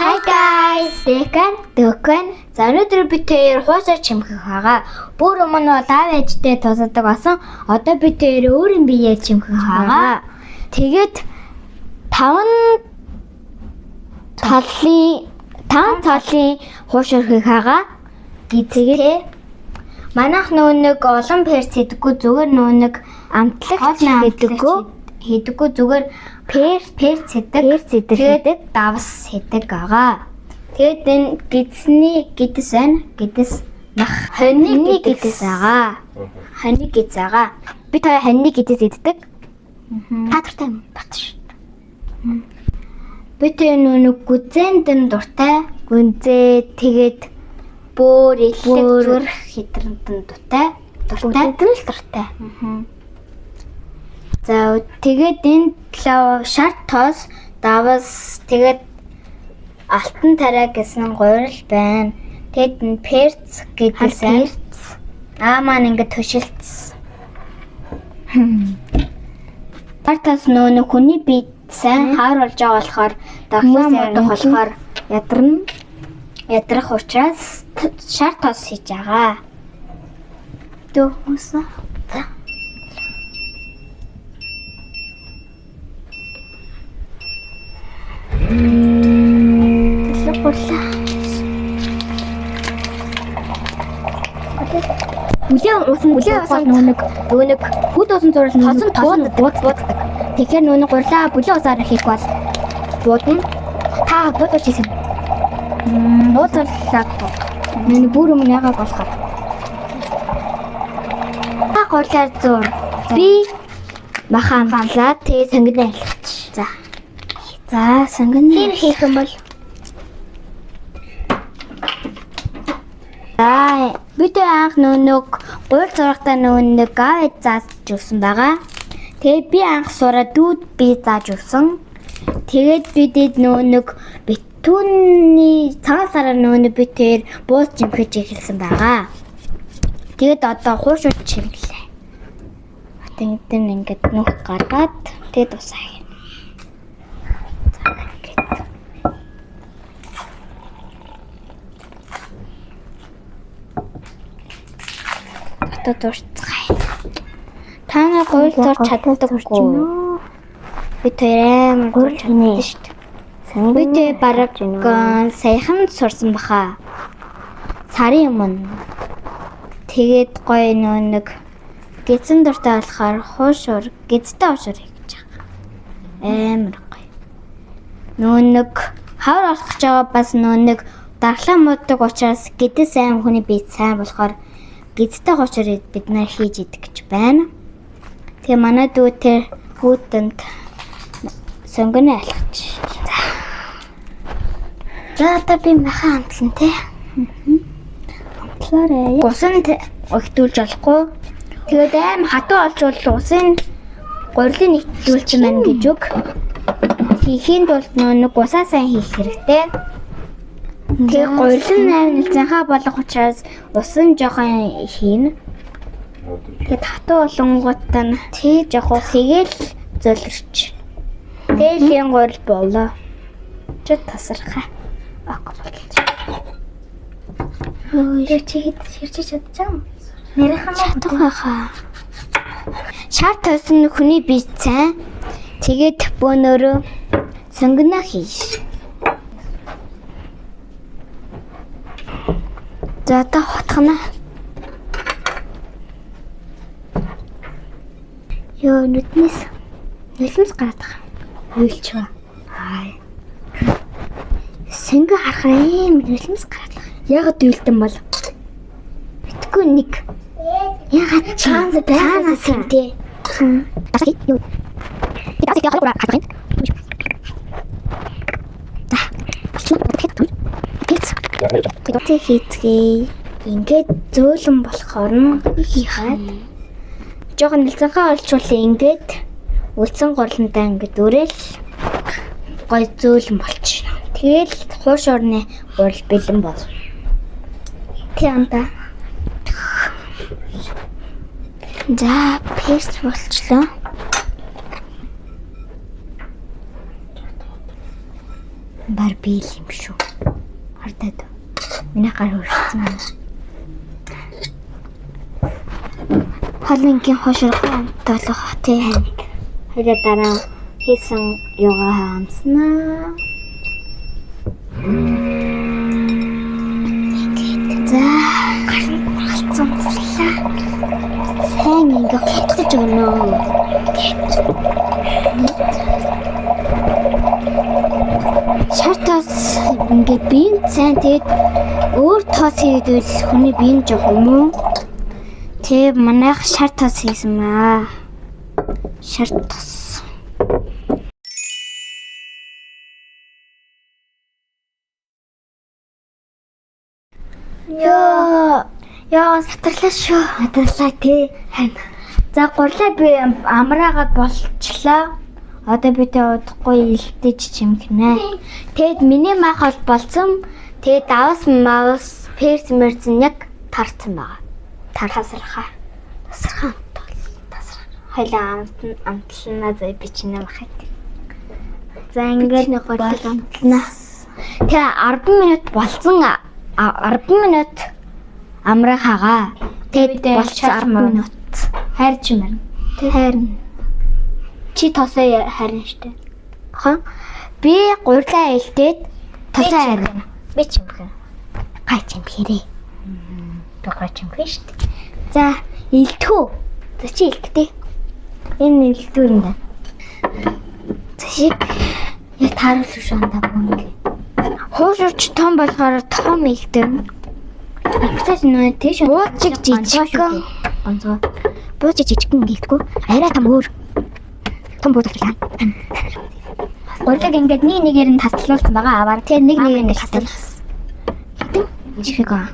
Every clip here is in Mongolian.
Hi guys, Дэкэн. За өнөөдөр бид хоёр хуусаар чимхэх байгаа. Бүр өмнө бол аав ээжтэй тусаадаг болсон. Одоо бид хоёр өөрийн биеэр чимхэх байгаа. Тэгээд 5 талын хуушаар хийх байгаа. Тэгээд манайх нэг олон перц хийдэггүй, зүгээр нэг амтлагч хийдэггүй зүгээр перц хийдэг, давс хийдэг байгаа. Тэгээд энэ гидс мах хоньны гидс байгаа. Хоньны гидс байгаа. Би та хоньны гидс иддэг. Татартай батш. Би тэ нэг гүзэнд дуртай. Гүнзээ тэгээд бөөр илэг зүрх хитрэнтэн дуртай. За тэгээд энэ шар тоос давас тэгээд алтан тарай гэсэн гурил байна. Тэгээд энэ перц гэдсэн. Маань ингэ төшөлтсөн. Тартас нөө хүний бие сайн хааруулж байгаа болохоор дахиад ядах болохоор ядрах учраас шар тоос хийж байгаа. Дөөс. Үлээ усан нэг хүд усан зурлал тосон бууддаг. Тэгэхээр нүг гурлаа бүлээ усаар хийх бол буудна. Та буудаж хийсэн. Буудаллаа. Нүг бүр өмнө яагаад болохоор. Та гурлаар зур. Би махан хамлаа тэгээ сонгоно айлч. За сонгоно. Хэр хийх юм бол бид анх нүг гуйл зурагтай нэг аав зааж өгсөн байгаа. Тэгээд би анх сураад дүүд би зааж өгсөн. Тэгээд бидэд нэг битүүний цагаан сараар нэг битээр бууз чимхэж эхэлсэн байгаа. Тэгээд одоо хуушууд чимглээ. Тэгээд ингээд нүх гаргаад тэгээд усаа. Дурцгай. Та нар гуйл зурж чаддаггүй. Би тэрээр гуйлж чадна шүү дээ. Би тэ бараг саяхан сурсан баха. Сарын өмнө. Тэгээд гоё нэг гизэн дуртай болохоор хуушур, гизтэй хуушур хийж байгаа. Амар гоё. Нэг хавар олох гэж байгаа бас нэг дархлаа муудаг учраас гидээс аим хүний бие сайн болохоор гидтэй хуушур бид нар хийж идэх гэж байна. Тэгээ манай дүү тэр хүүтэнд сонгоно айлгач. За та би махан амтлан тий. Амтлаарай. Усан өгтүүлж болохгүй. Тэгээд аим хатуу олжвол усын гурилын нэгтүүлж маань гэж үг. Хийхийн тулд нэг усаа сайн хийх хэрэгтэй. Тэгээ гурилын аим нэлзэнхаа болох учраас усан жоохон хийн. Тэгээд хатуу болонгуудаа тий жоох ус хийгээл зөлөрч. Тэлийн гурил болоо. Ч тасархаа. Ах болчих. Өө чи хэрчиж чадчихсан. Нэрхэн чадхаа. Шар тойсон хүний бие сайн. Тэгээд бөөнөрөө сонгоно хийж. За та хотхна. Ёо нүднээс гараад байгаа. Уйлч ба. Сэнгэ харах юм нүднээс гараад байгаа. Ягаад уйлдан бол? Битгүй нэг. Ягаад чаанаас юм те. Юу. Тэгээд яг хараа хатах юм. Тэгээд хийцгээ ингээд зөөлөн болохоор нь хийхаад жоохон нэлзэнхаа олчвол ингээд үлдсэн гурландаа ингээд өрөөл гой зөөлөн болчих. Тэгэл хууш орны гурил бэлэн бол. Тянда. За перс болчлоо. бар би л юм шүү. Хардаад. Миний гар хөрсөн. Халингийн хоширхоо амталах тий. Хоёроо дараа хийсэн ёга хаамснаа. За гацсан боллаа. Сайн ингээ хотгож өгнө. Шартаас ингээ биеийн сайн тэгэд өөр тоос хийдвэл хүний биеийн жоох юм уу? Тэг манайх шар тоос хийсэн маа. Шар тоос. Яа сатарлаа шүү. Сатарлаа тий. За гурлаа би амраагаад болчлаа. Одоо би тэ удахгүй илтэж чимхнэ. Тэгэд миний мах бол болсон. Тэгээд давс маус перс мерцэн яг тарцсан байгаа. Тархасархаа. Тасархаа. Хайлаа амтлана зэ би чинээ махад. За ингээд нэг гурлаа амтлана. Тэгээ 10 минут болсон. 10 минут амраахагаа. Тэгэд болчихсон 10 минут. Хайрч мэрнэ. Тэг хайрна. Чи тосоо хайрна штэ. Хан. Би гурлаа илтээд тосоо хайрна. Би чимхэн. Гай чимхэрээ. Би гай чимхэн штэ. За, илтгүү. За чи илтдээ. Энэ илтүүрэн даа. За шиг яг тааруулж шуунда бүнгээ. Хуушурч том болохоор том илтэн. Ихтэй нөө тийш бууцэг жижигхэн. Онцгой. Бууцэг жижигхэн илтгүү. Арай том өөр. Том бууцэг. Гурлаг ингээд нэг нэгээр нь таслуулсан байгаа аваар. Тэгээ нэг нэгээр нь таслуулсан. Хитэн жижиг аа.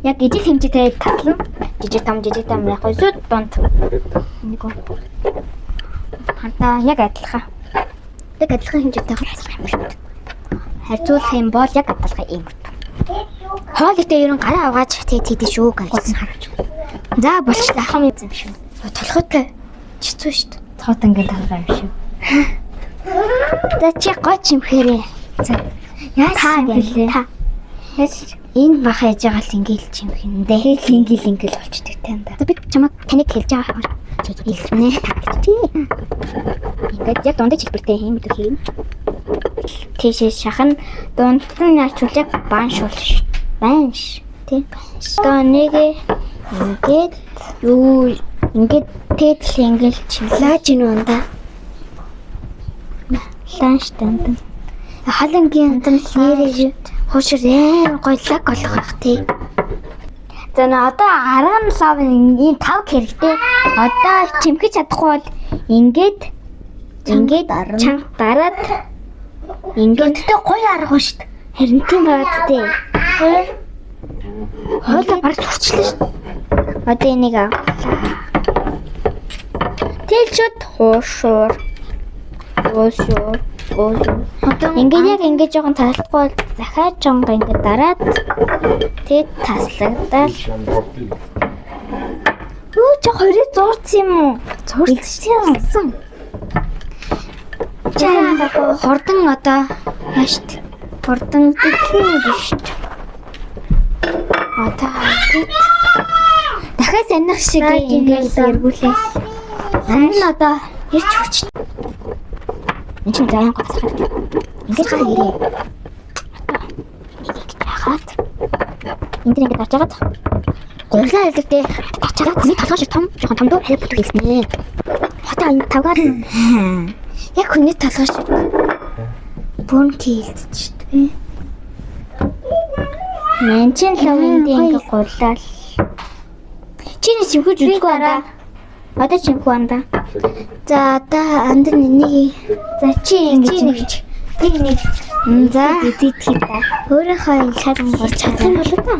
Яг ижил хэмжээтэй таслан. Жижиг том яг зүуд дунд. Нэг гоо. Хантаа яг адилхан. Яг адилхан хэмжээтэй хавцах юм шүү. Харьцуулах юм бол яг адилхан юм. Хоолойтой ерөн гараа аваач тийдэж шүү гэж харж. За болчихлоо ахам юм шүү. Толгойтой чицүү шүү дээ. Цоот ингээд талгаа юм шүү. За чи гоч юм хэрэг. За яасан гэлээ. Та. Энэ бах яаж байгаа л ингээл юм хиндэ. Ингээл болчдөг тань да. Би чамаа таныг хэлж байгаа юм. Хэлнэ. Ингээд яг дундаж хэлбэртэй юм дүү хийн. Тийшээ шахан дунд нь ачуулж яг баншуулш. Банш. Тий. Одоо нэг ингээд юу ингээд тэгэл ингээл чивлааж ийн унда. Ланш танд. Халангийн антан нэрээ хуушир гойлаг болох бах тий. За одоо 10 лав ийм 5 хэрэгтэй. Одоо чимхэж чадахгүй бол ингээд чанга дараад ингээд тэ гоё арга шүү дээ. Харин тийм байгаад дээ. Хоолой баг сурчлаа шүү дээ. Одоо энийг аа. Тэлчүүд хуушуур. Гоошуур. Ингээд яг ингээд жоохон таалахгүй бол захаад жонго ингээд дараад тэгээд таслагдал. Юу ч 20 зурц юм уу? Зурцсан. Чаа хордон одоо яашт. Хордон гэхин биш. Одоо дахиад санах шиг ингээд эргүүлээ. Ань одоо ирч хүч. Энд чинь заяан гоцхаад. Ингээд хаа ирээ. Энийг яагаад? Энд ингээд гарч яагаад? Гурлаа хэлдэгтэй. Гарч яагаад? Миний толгой шиг том, жоохон том дөө хайр бүтэх хэлснэ. Хата энэ тавгаар. Яг хүний толгой шиг. Бүүн хийлдчихтэй. Мэн чин лавинд ингээд гурлаа. Чиний чимхэж үзгүй байна. Одоо чимхүү анда. За одоо анд нэг. За чи ингэж. Би нэг. За дид хийдэ. Өөрийнхөө илхаад гарч чадсан болоо та.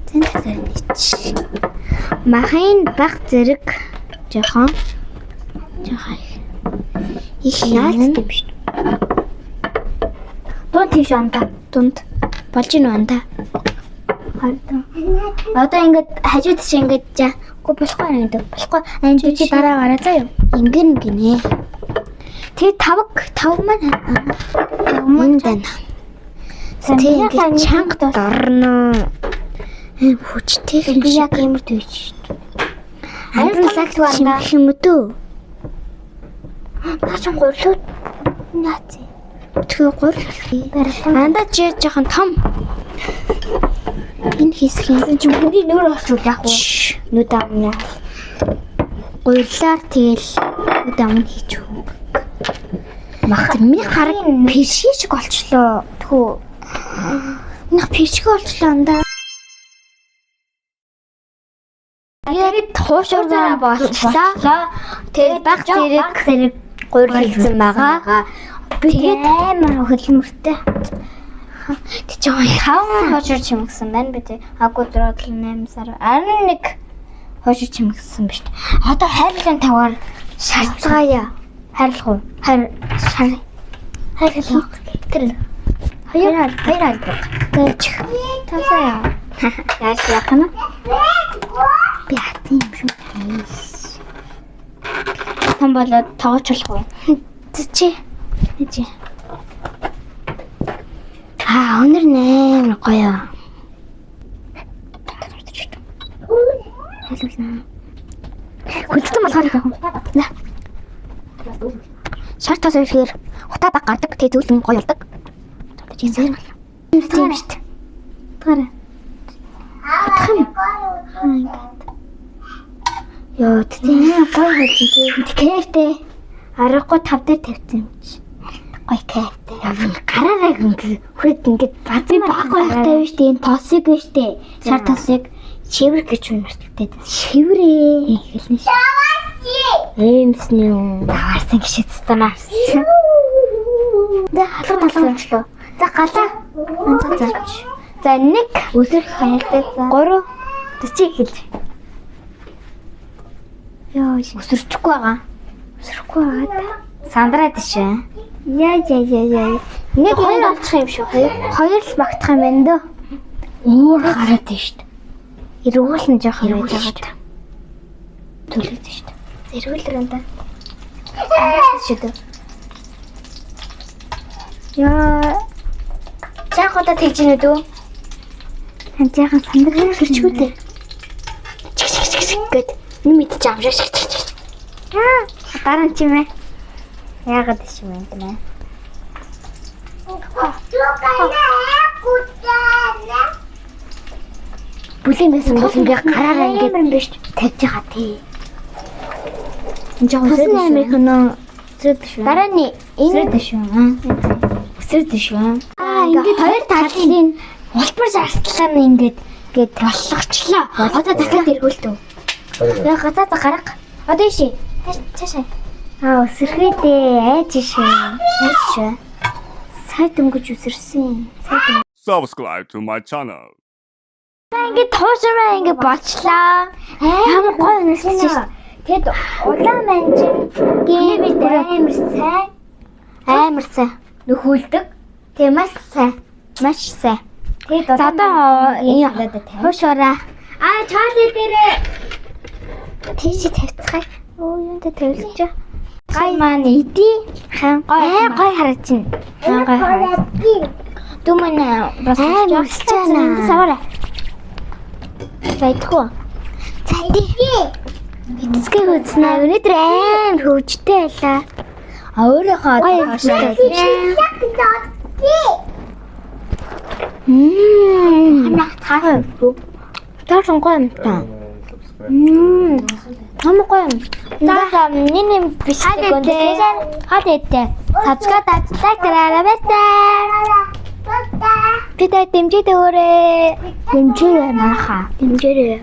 Тэн талаар нийч. Махын баг зэрэг жоохон их яалт юм шүү. Дунд тийш анда. Дунд болж ийн анда. Одоо ингээд хажууд чи ингээд за болохгүй юм даа. Болохгүй. Ань чи дараа гараа заа юу. Ингэн гинэ. Тэгээ 5 маань энэ дана. Тэгээд чанга дорно. Хүчтэй хин яг ямар төвч шүү дээ. Амруулаг чимх юм дөө. Наач гурлуу. Наац. Тэгээ гурл. Андаа чи жоохон том. Энэ хэсгийн чи хүний нөр олчвол яах вэ? Нүд амна. Гурлаар тэгэл нүд амн хийж өгөө. Мах миний хараг перши шиг олчлоо. Тхүү. Нах першиг олчлоо андаа. Тэгээд хуушураа болчлаа. Тэгээд баг зэрэг гурлалсан байгаа. Тэгээд амар хөлмөртэй. Тэг чи хаван хуушур чимгсэн байна би тэг. Агуу дөрөв 8 сар 11 хуушур чимгсэн биш. Одоо хайрлын таваар шарцгаая. Хайрлах уу? Хайрлах. Тэр хоёр гэж тасаа. Яаж яах нь? Би хатын юм шүү. Хан болоод тоогочлох уу? Чи. Өнөр нээр гоё. Хүлцэн болохоор яах вэ? Шарт тас ихээр утаа баг гардаг. Тэг зөвлөн гоё болдог. Чи зэр бол. Тийм шүү дээ. Таараа. Яа, тийм гоё болж тийм. Кэфтэй. Аргагүй 5 дээр тавьсан юм чи. Гоё кэфтэй. Гараараа хүрээд ингээд базын баггүй байхтай биш тийм тосыг биш тийм. Шар тосыг шивэр гэж үнэртэлтэй. Шиврээ. Хэлнэ шээ. Эмсний юм. Заваарсан гişэд станаас. Дэ халуун талуулчлаа. За галаа. За 1 өсөх хаягтай. 3 чи хэлж. Яа, өсөрчихгүй байгаа. Өсөрөхгүй байгаа. Сандраад тишээ. Яа. Нэг хоёр олчих юм шүү. Хоёр л багтах юм байна дөө. Өөр хараад тийм шүү дээ. Эргүүлэн жоох юм байж байгаа. Төлөвлөж шүү дээ. Эргүүлэр энэ. Сандраад шүү дээ. Яа. Чаахуудаа тэгж нэ дөө. Ханцаахан сандраад хэрчгүй дээ. Чиг гэд нэмэт жамшаа шиг. Дараа нь чимээ. Яагаад тийш юм бэ? Бүлийн байсан бол ингээ гараараа ингээ биш тавьж байгаа тий. Энд жоо үсрээд шүү. Үсрээд шүү. Дараа нь энэ шүү. Үсрээд шүү. Ингээд хоёр талын улбар зарцлаа нь ингээд болгочлоо. Одоо дахиад эргүүлтөө. Яа газаа гарах. Одоо иши. Цаашаа. Өсөрхөө дээ. Айж шүү. Сайд өнгөж үсэрсэн. Subscribe to my channel. Ингээд туушраа ингээд бочлаа. Ямар гоё үнэлсэн шүү. Тэгэд улаан манжин гэмэд амар сайн нөхөлдөг. Тэгээ маш сайн. Тэгэд одоо туушраа. Чарли дээрээ тийш тавьцгаая. Юунд тавилж. Гай маань иди. Гой хараач. Гой хараач. Думана бас жагсчаана. Савара. Байдгүй. Цайди. Эцгээ хөзнө. Өнөөдөр амар хөвжтэй байлаа. Өөрийнхөө хаашаа. Хамаг таа. Таахан гоё юм та. Хамаг гоё. За миний биш гэнэ. Хадэтэ. Сабскрайб лайк дараарай баярлалаа. Бид дэмжиж өгөөрэй. Дэмжээрэй манайхаа. Дэмжээрэй.